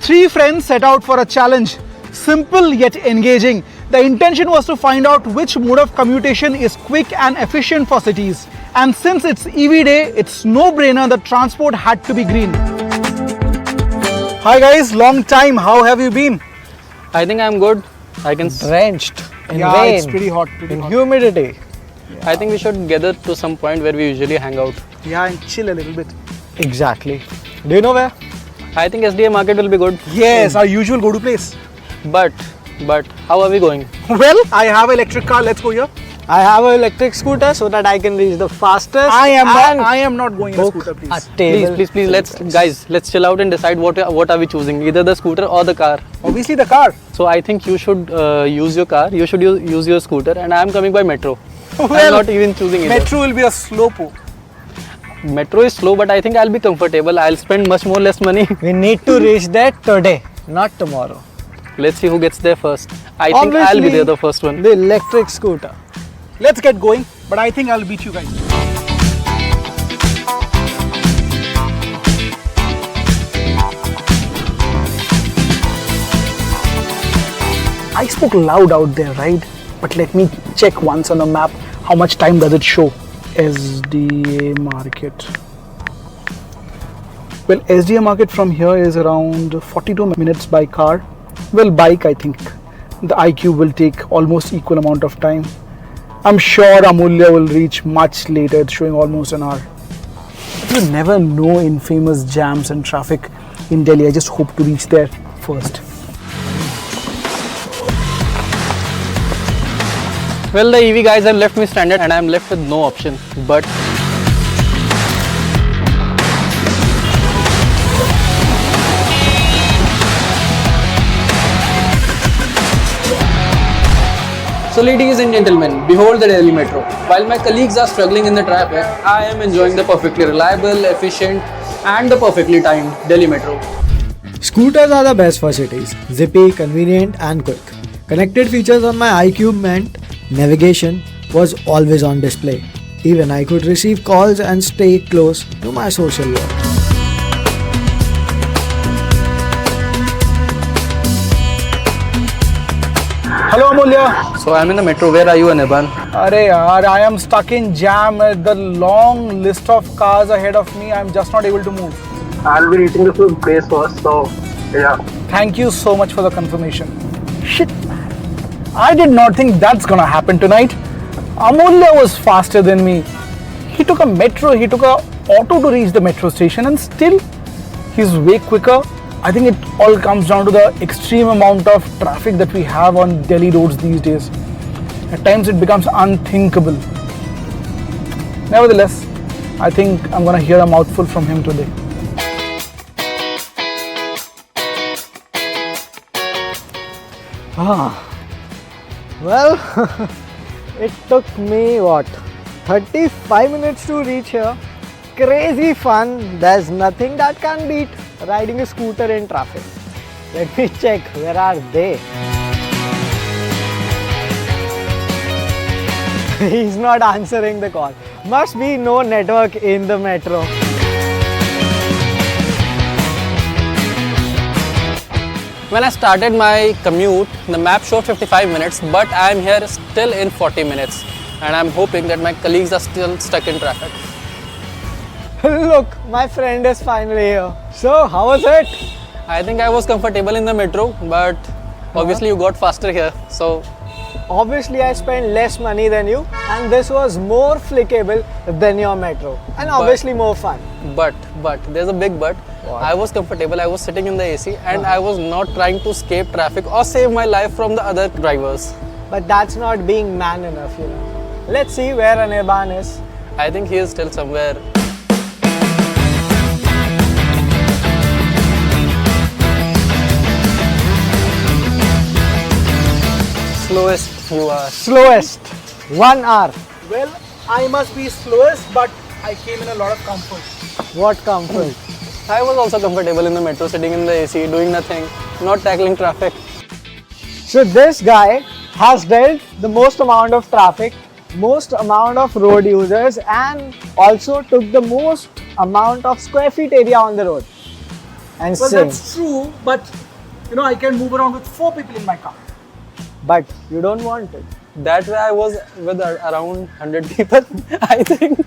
Three friends set out for a challenge, simple yet engaging. The intention was to find out which mode of commutation is quick and efficient for cities. And since it's EV day, it's no-brainer that transport had to be green. Hi guys, long time. How have you been? I think I'm good. I can. Drenched in Yeah, it's rain, pretty hot. in humidity. I think we should gather to some point where we usually hang out. Yeah, and chill a little bit. Exactly. Do you know where? I think SDA market will be good. Yes, our usual go-to place. But how are we going? Well, I have an electric car. Let's go here. I have an electric scooter so that I can reach the fastest. I and am not going in a book scooter, please. a table. Please, let's chill out and decide what are we choosing, either the scooter or the car. Obviously the car. So I think you should use your car. You should use your scooter, and I am coming by metro. I'm Well, not even choosing either. metro will be a slow po. Metro is slow, but I think I'll be comfortable. I'll spend much more less money. We need to reach there today, not tomorrow. Let's see who gets there first. I think I'll be there the first one. The electric scooter. Let's get going, but I think I'll beat you guys. I spoke loud out there, right? But let me check once on the map. How much time does it show? SDA market. Well, SDA market from here is around 42 minutes by car. Well, bike, I think the iQube will take almost equal amount of time. I'm sure Amulya will reach much later. It's showing almost an hour. You never know in famous jams and traffic in Delhi. I just hope to reach there first. Well, the EV guys have left me stranded and I'm left with no option. But so ladies and gentlemen, behold the Delhi Metro. While my colleagues are struggling in the traffic, I am enjoying the perfectly reliable, efficient and the perfectly timed Delhi Metro. Scooters are the best for cities. Zippy, convenient and quick. Connected features on my iQube meant navigation was always on display. Even I could receive calls and stay close to my social work. Hello Amulya. So I'm in the metro. Where are you, Anirban? Arey yaar, I am stuck in jam. The long list of cars ahead of me. I'm just not able to move. I'll be reaching the food place first, so yeah. Thank you so much for the confirmation. Shit, man. I did not think that's gonna happen tonight. Amulya was faster than me. He took a metro, he took a auto to reach the metro station, and still he's way quicker. I think it all comes down to the extreme amount of traffic that we have on Delhi roads these days. At times it becomes unthinkable. Nevertheless, I think I'm gonna hear a mouthful from him today. Well, it took me what? 35 minutes to reach here. Crazy fun. There's nothing that can beat riding a scooter in traffic. Let me check. Where are they? He's not answering the call. Must be no network in the metro. When I started my commute, the map showed 55 minutes, but I am here still in 40 minutes. And I'm hoping that my colleagues are still stuck in traffic. Look, my friend is finally here. So, how was it? I think I was comfortable in the metro, but obviously you got faster here. So Obviously, I spent less money than you, and this was more flickable than your metro, and obviously more fun. But there's a big but. I was comfortable, I was sitting in the AC, and I was not trying to escape traffic or save my life from the other drivers. But that's not being man enough, you know. Let's see where Anirban is. I think he is still somewhere. Slowest you are. Slowest, 1 hour. Well, I must be slowest, but I came in a lot of comfort. What comfort. I was also comfortable in the metro, sitting in the AC, doing nothing, not tackling traffic. So this guy has dealt the most amount of traffic, most amount of road users, and also took the most amount of square feet area on the road. and Well, sing. that's true, but you know, I can move around with 4 people in my car. But you don't want it. That way I was with around 100 people, I think.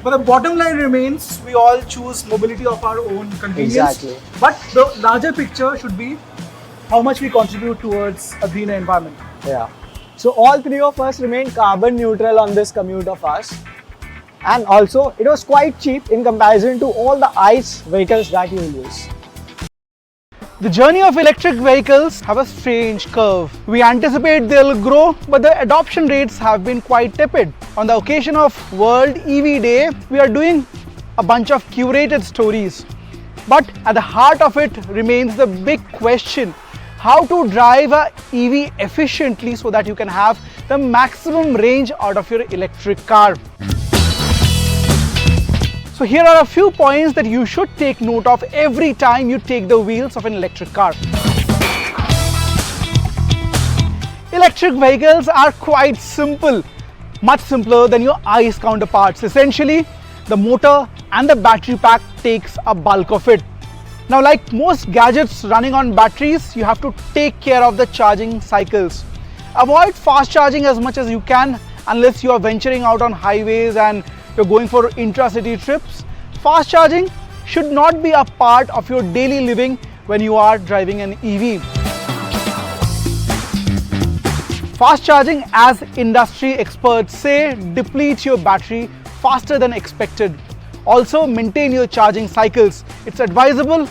But the bottom line remains, we all choose mobility of our own convenience. Exactly. But the larger picture should be how much we contribute towards a greener environment. Yeah. So all three of us remained carbon neutral on this commute of ours. And also, it was quite cheap in comparison to all the ICE vehicles that you will use. The journey of electric vehicles have a strange curve. We anticipate they'll grow, but the adoption rates have been quite tepid. On the occasion of World EV Day, we are doing a bunch of curated stories. But at the heart of it remains the big question: how to drive a EV efficiently so that you can have the maximum range out of your electric car. So here are a few points that you should take note of every time you take the wheels of an electric car. Electric vehicles are quite simple, much simpler than your ICE counterparts. Essentially, the motor and the battery pack takes a bulk of it. Now, like most gadgets running on batteries, you have to take care of the charging cycles. Avoid fast charging as much as you can unless you are venturing out on highways and you're going for intra-city trips. Fast charging should not be a part of your daily living when you are driving an EV. Fast charging, as industry experts say, depletes your battery faster than expected. Also, maintain your charging cycles. It's advisable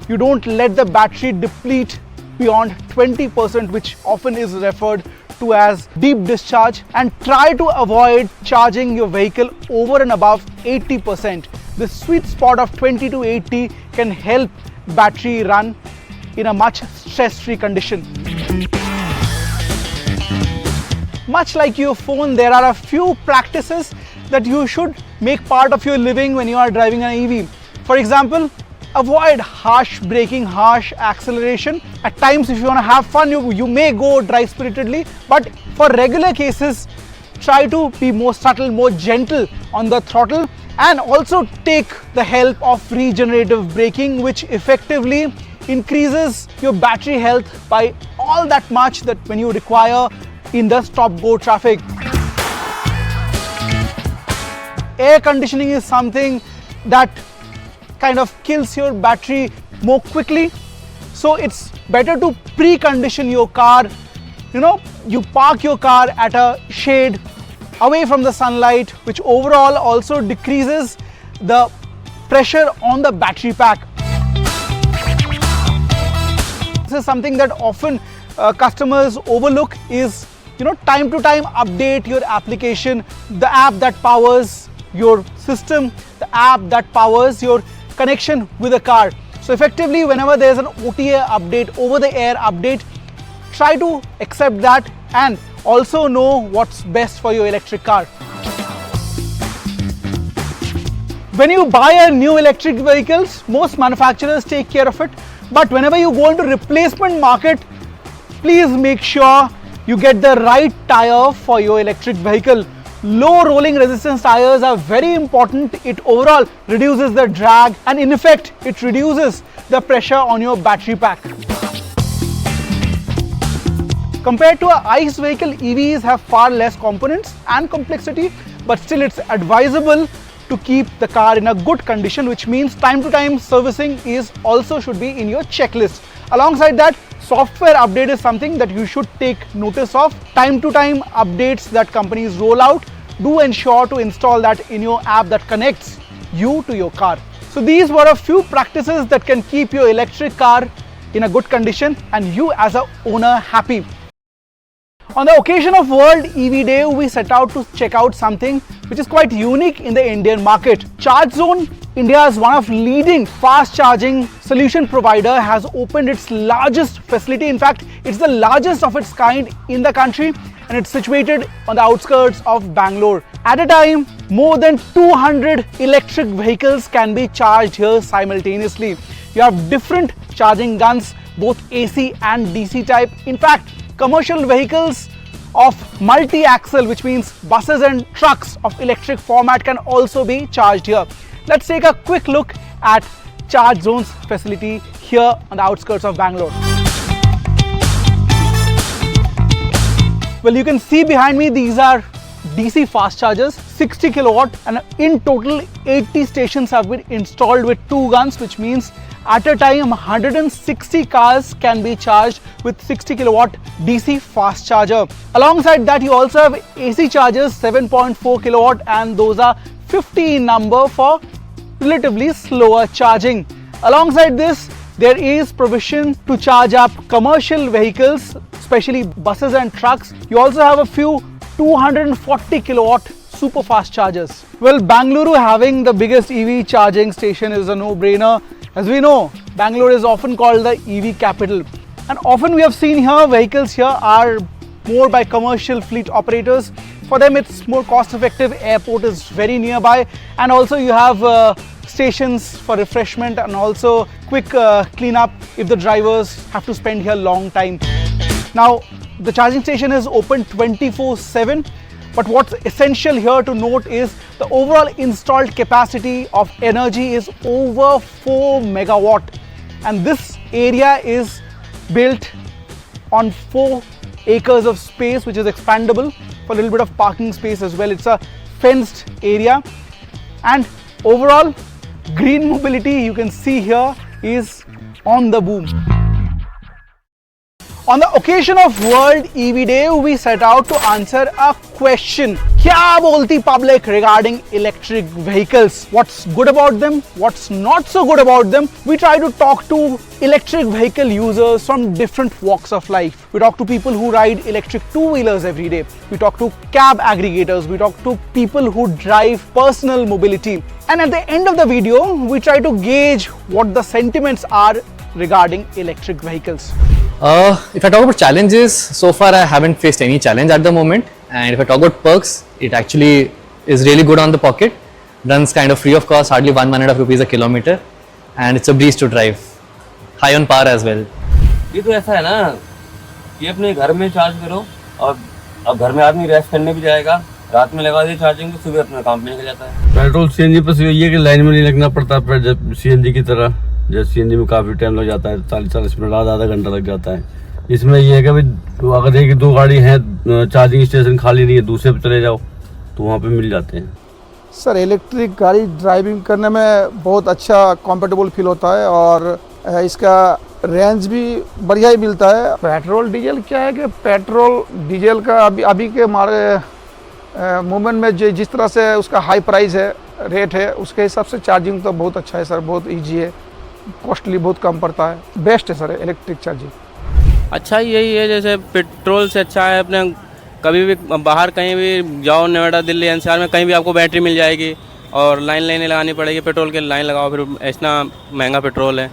you don't let the battery deplete beyond 20%, which often is referred to as deep discharge, and try to avoid charging your vehicle over and above 80%. The sweet spot of 20 to 80 can help battery run in a much stress-free condition. Much like your phone, there are a few practices that you should make part of your living when you are driving an EV. For example, avoid harsh braking, harsh acceleration. At times, if you want to have fun, you may go drive spiritedly, but for regular cases, try to be more subtle, more gentle on the throttle, and also take the help of regenerative braking, which effectively increases your battery health by all that much that when you require in the stop-go traffic. Air conditioning is something that kind of kills your battery more quickly, so it's better to precondition your car. You know, you park your car at a shade away from the sunlight, which overall also decreases the pressure on the battery pack. This is something that often customers overlook is, you know, time to time update your application, the app that powers your system, the app that powers your connection with the car. So effectively, whenever there's an OTA update, over the air update, try to accept that and also know what's best for your electric car. When you buy a new electric vehicles, most manufacturers take care of it, but whenever you go into replacement market, please make sure you get the right tire for your electric vehicle. Low rolling resistance tires are very important. It overall reduces the drag and in effect it reduces the pressure on your battery pack. Compared to an ICE vehicle, EVs have far less components and complexity, but still it's advisable to keep the car in a good condition, which means time to time servicing is also should be in your checklist. Alongside that, software update is something that you should take notice of. Time to time updates that companies roll out, do ensure to install that in your app that connects you to your car. So these were a few practices that can keep your electric car in a good condition and you as an owner happy. On the occasion of World EV Day, we set out to check out something which is quite unique in the Indian market. ChargeZone, India's one of leading fast charging solution provider, has opened its largest facility. In fact, it's the largest of its kind in the country and it's situated on the outskirts of Bangalore. At a time, more than 200 electric vehicles can be charged here simultaneously. You have different charging guns, both AC and DC type. In fact, commercial vehicles of multi-axle, which means buses and trucks of electric format, can also be charged here. Let's take a quick look at charge zones facility here on the outskirts of Bangalore. Well, you can see behind me, these are DC fast chargers, 60 kilowatt, and in total 80 stations have been installed with 2 guns, which means at a time 160 cars can be charged with 60 kilowatt DC fast charger. Alongside that, you also have AC chargers 7.4 kilowatt, and those are 50 in number for relatively slower charging. Alongside this, there is provision to charge up commercial vehicles, especially buses and trucks. You also have a few 240 kilowatt super fast chargers. Well, Bangalore having the biggest EV charging station is a no-brainer. As we know, Bangalore is often called the EV capital, and often we have seen here vehicles here are more by commercial fleet operators. For them it's more cost effective, airport is very nearby, and also you have stations for refreshment and also quick cleanup if the drivers have to spend here long time. Now, the charging station is open 24/7, but what's essential here to note is the overall installed capacity of energy is over 4 megawatt, and this area is built on 4 acres of space, which is expandable for a little bit of parking space as well. It's a fenced area, and overall green mobility, you can see here, is on the boom. On the occasion of World EV Day, we set out to answer a question. क्या बोलती public regarding electric vehicles? What's good about them? What's not so good about them? We try to talk to electric vehicle users from different walks of life. We talk to people who ride electric two-wheelers every day. We talk to cab aggregators. We talk to people who drive personal mobility. And at the end of the video, we try to gauge what the sentiments are regarding electric vehicles. If I talk about challenges, so far I haven't faced any challenge at the moment. And if I talk about perks, it actually is really good on the pocket. Runs kind of free of cost, hardly 1.5 rupees a kilometer, and it's a breeze to drive. High on power as well. ये तो ऐसा है ना कि अपने घर में charge करो, और अब घर में आदमी रेस्ट करने भी जाएगा, रात में लगा दे चार्जिंग तो सुबह अपना काम पे निकल जाता है। पेट्रोल सीएनजी पर यही है कि लाइन में नहीं लगना पड़ता, पर जब सीएनजी की तरह, जैसे सीएनजी में काफ़ी टाइम लग जाता है, 40 मिनट आधा घंटा लग जाता है। इसमें ये है कि भाई अगर एक 2 गाड़ी हैं, चार्जिंग स्टेशन खाली नहीं है, दूसरे पे चले जाओ तो वहाँ पे मिल जाते हैं। सर, इलेक्ट्रिक गाड़ी ड्राइविंग करने में बहुत अच्छा कंफर्टेबल फील होता है, और इसका रेंज भी बढ़िया ही मिलता है। पेट्रोल डीजल क्या है कि पेट्रोल डीजल का अभी के हमारे मूवमेंट में जिस तरह से उसका हाई प्राइस है, रेट है, उसके हिसाब से चार्जिंग तो बहुत अच्छा है सर, बहुत ईजी है, कॉस्टली बहुत कम पड़ता है, बेस्ट है सर इलेक्ट्रिक चार्जिंग। अच्छा यही है, जैसे पेट्रोल से अच्छा है, अपने कभी भी बाहर कहीं भी जाओ, नोएडा दिल्ली एनसीआर में कहीं भी आपको बैटरी मिल जाएगी, और लाइन नहीं लगानी पड़ेगी, पेट्रोल के लाइन लगाओ, फिर इतना महंगा पेट्रोल है।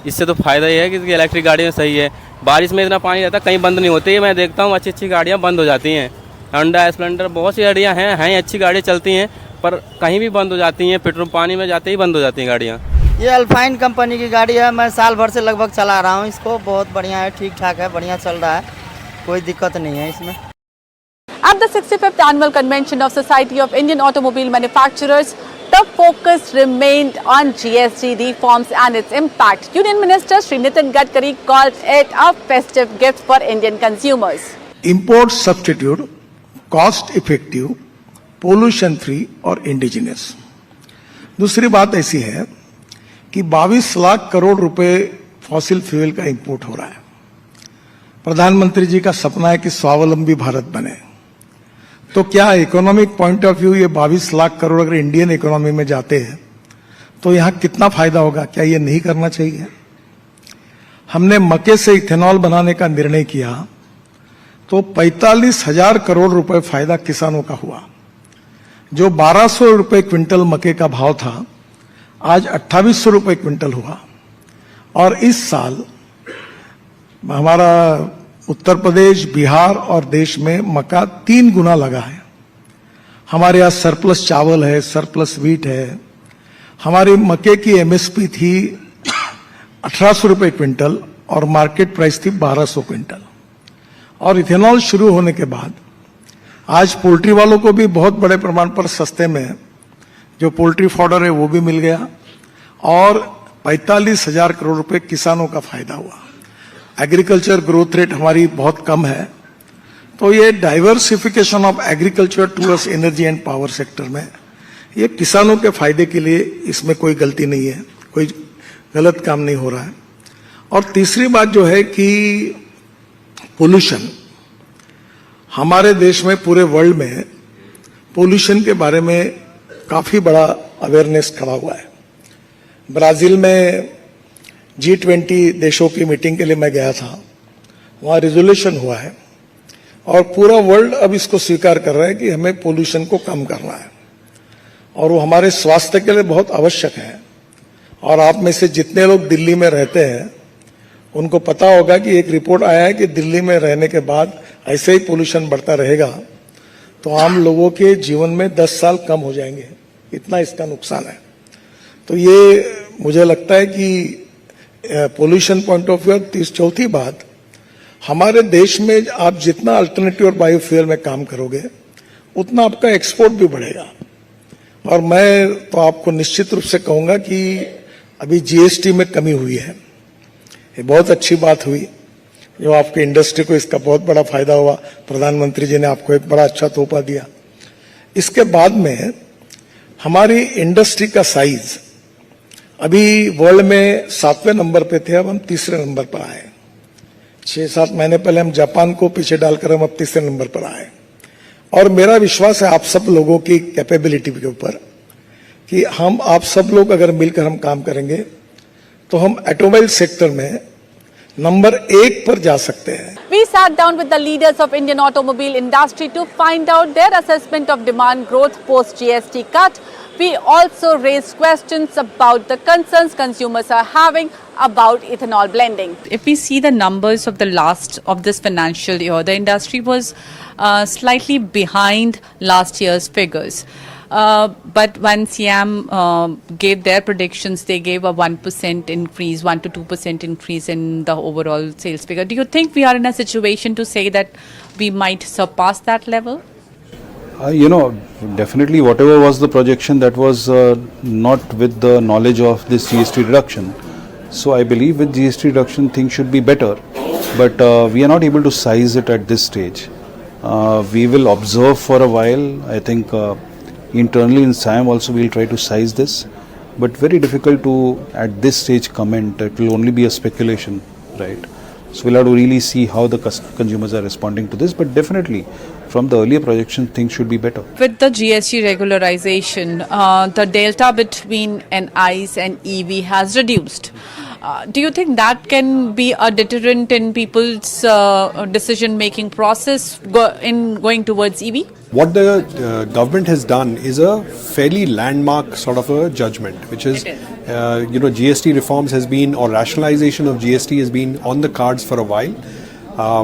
इससे तो फ़ायदा ही है कि इलेक्ट्रिक गाड़ी में सही है। बारिश में इतना पानी रहता है, कहीं बंद नहीं होती है। मैं देखता हूँ अच्छी गाड़ियाँ बंद हो जाती हैं, होंडा स्प्लेंडर बहुत सी गाड़ियाँ हैं अच्छी गाड़ियाँ चलती हैं, पर कहीं भी बंद हो जाती हैं, पेट्रोल पानी में जाते ही बंद हो जाती हैं गाड़ियाँ। ये अल्फाइन कंपनी की गाड़ी है, मैं साल भर से लगभग चला रहा हूँ इसको, बहुत बढ़िया है, ठीक ठाक है, बढ़िया चल रहा है, कोई दिक्कत नहीं है इसमें। At the 65th Annual Convention of Society of Indian Automobile Manufacturers, the focus remained on GST reforms and its impact. Union Minister Shri Nitin Gadkari called it a festive gift for Indian consumers. Import substitute, cost effective, pollution free और indigenous। दूसरी बात ऐसी है कि 22 लाख करोड़ रुपए fossil fuel का import हो रहा है। प्रधानमंत्री जी का सपना है कि स्वावलंबी भारत बने, तो क्या इकोनॉमिक पॉइंट ऑफ व्यू ये 22 लाख करोड़ अगर इंडियन इकोनॉमी में जाते हैं तो यहां कितना फायदा होगा? क्या ये नहीं करना चाहिए? हमने मक्के से इथेनॉल बनाने का निर्णय किया तो 45,000 करोड़ रुपए फायदा किसानों का हुआ। जो 1200 रुपए क्विंटल मक्के का भाव था, आज 2800 रुपए क्विंटल हुआ, और इस साल हमारा उत्तर प्रदेश, बिहार और देश में मक्का 3 गुना लगा है। हमारे यहाँ सरप्लस चावल है, सरप्लस व्हीट है। हमारी मक्के की एमएसपी थी 1800 रुपए क्विंटल और मार्केट प्राइस थी 1200 क्विंटल। और इथेनॉल शुरू होने के बाद आज पोल्ट्री वालों को भी बहुत बड़े प्रमाण पर सस्ते में जो पोल्ट्री फॉडर है वो भी मिल गया, और 45,000 करोड़ रुपए किसानों का फायदा हुआ। एग्रीकल्चर ग्रोथ रेट हमारी बहुत कम है, तो ये diversification of agriculture towards energy and power sector में ये किसानों के फायदे के लिए, इसमें कोई गलती नहीं है, कोई गलत काम नहीं हो रहा है। और तीसरी बात जो है कि पोल्यूशन, हमारे देश में पूरे वर्ल्ड में पोल्यूशन के बारे में काफी बड़ा अवेयरनेस खड़ा हुआ है। ब्राजील में G20 देशों की मीटिंग के लिए मैं गया था, वहां रिजोल्यूशन हुआ है और पूरा वर्ल्ड अब इसको स्वीकार कर रहा है कि हमें पोल्यूशन को कम करना है और वो हमारे स्वास्थ्य के लिए बहुत आवश्यक है। और आप में से जितने लोग दिल्ली में रहते हैं उनको पता होगा कि एक रिपोर्ट आया है कि दिल्ली में रहने के बाद ऐसे ही पोल्यूशन बढ़ता रहेगा तो आम लोगों के जीवन में 10 साल कम हो जाएंगे, इतना इसका नुकसान है। तो ये मुझे लगता है कि पोल्यूशन पॉइंट ऑफ व्यू। चौथी बात, हमारे देश में आप जितना अल्टरनेटिव और बायोफ्यूल में काम करोगे उतना आपका एक्सपोर्ट भी बढ़ेगा। और मैं तो आपको निश्चित रूप से कहूंगा कि अभी जीएसटी में कमी हुई है, ये बहुत अच्छी बात हुई, जो आपके इंडस्ट्री को इसका बहुत बड़ा फायदा हुआ। प्रधानमंत्री जी ने आपको एक बड़ा अच्छा तोहफा दिया। इसके बाद में हमारी इंडस्ट्री का साइज अभी वर्ल्ड में 7वें नंबर पे थे, अब हम 3रे नंबर पर आए। 6-7 महीने पहले हम जापान को पीछे डालकर हम अब 3रे नंबर पर आए। और मेरा विश्वास है आप सब लोगों की कैपेबिलिटी के ऊपर कि हम आप सब लोग अगर मिलकर हम काम करेंगे तो हम ऑटोमोबाइल सेक्टर में नंबर 1 पर जा सकते हैं। We sat down with the leaders of Indian automobile industry to find out their assessment of demand growth post GST cut. We also raised questions about the concerns consumers are having about ethanol blending. If we see the numbers of this financial year, the industry was slightly behind last year's figures. But when SIAM gave their predictions, they gave a 1% increase, 1 to 2% increase in the overall sales figure. Do you think we are in a situation to say that we might surpass that level? Definitely whatever was the projection, that was not with the knowledge of this GST reduction. So I believe with GST reduction things should be better, but we are not able to size it at this stage. We will observe for a while. I think internally in SIAM also we will try to size this, but very difficult to at this stage comment. It will only be a speculation, right? So we'll have to really see how the consumers are responding to this, but definitely from the earlier projection things should be better. With the GST regularization, the delta between an ICE and EV has reduced. Do you think that can be a deterrent in people's decision-making process in going towards EV? What the government has done is a fairly landmark sort of a judgment, which is, GST reforms has been, or rationalization of GST has been on the cards for a while,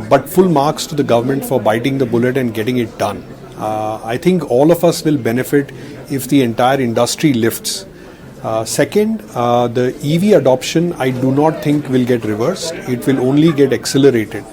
but full marks to the government for biting the bullet and getting it done. I think all of us will benefit if the entire industry lifts. Second, the EV adoption I do not think will get reversed. It will only get accelerated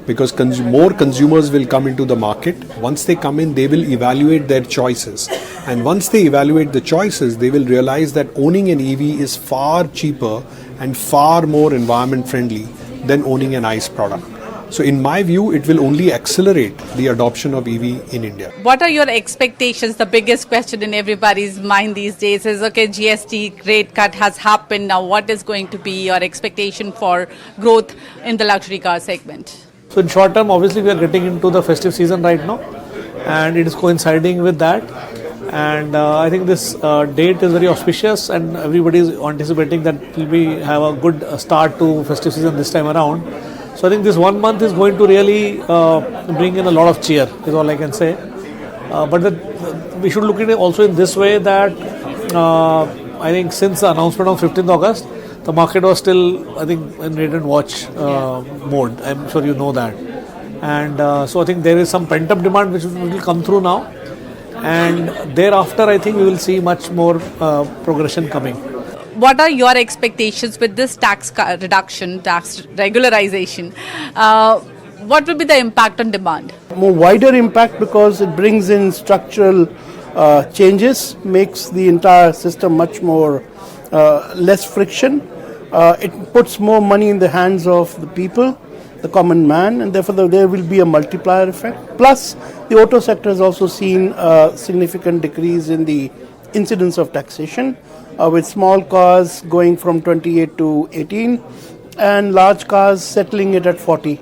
because more consumers will come into the market. Once they come in, they will evaluate their choices. And once they evaluate the choices, they will realize that owning an EV is far cheaper and far more environment friendly than owning an ICE product. So in my view, it will only accelerate the adoption of EV in India. What are your expectations? The biggest question in everybody's mind these days is, okay, GST rate cut has happened. Now what is going to be your expectation for growth in the luxury car segment? So in short term, obviously we are getting into the festive season right now, and it is coinciding with that. And I think this date is very auspicious, and everybody is anticipating that we have a good start to festive season this time around. So I think this 1 month is going to really bring in a lot of cheer, is all I can say. But we should look at it also in this way that I think since the announcement on 15th August, the market was still, I think, in wait and watch mode. I'm sure you know that. And so I think there is some pent-up demand which will come through now. And thereafter, I think we will see much more progression coming. What are your expectations with this tax reduction, tax regularization? What will be the impact on demand? More wider impact because it brings in structural changes, makes the entire system much more less friction, it puts more money in the hands of the people, the common man, and therefore there will be a multiplier effect. Plus, the auto sector has also seen a significant decrease in the incidence of taxation, with small cars going from 28 to 18 and large cars settling it at 40.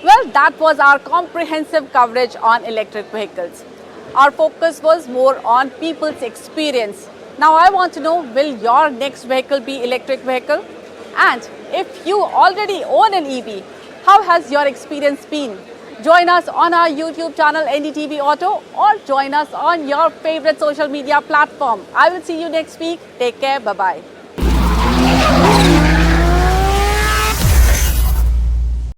Well, that was our comprehensive coverage on electric vehicles. Our focus was more on people's experience. Now I want to know, will your next vehicle be electric vehicle? And if you already own an EV, how has your experience been? Join us on our YouTube channel NDTV Auto or join us on your favorite social media platform. I will see you next week. Take care. Bye-bye.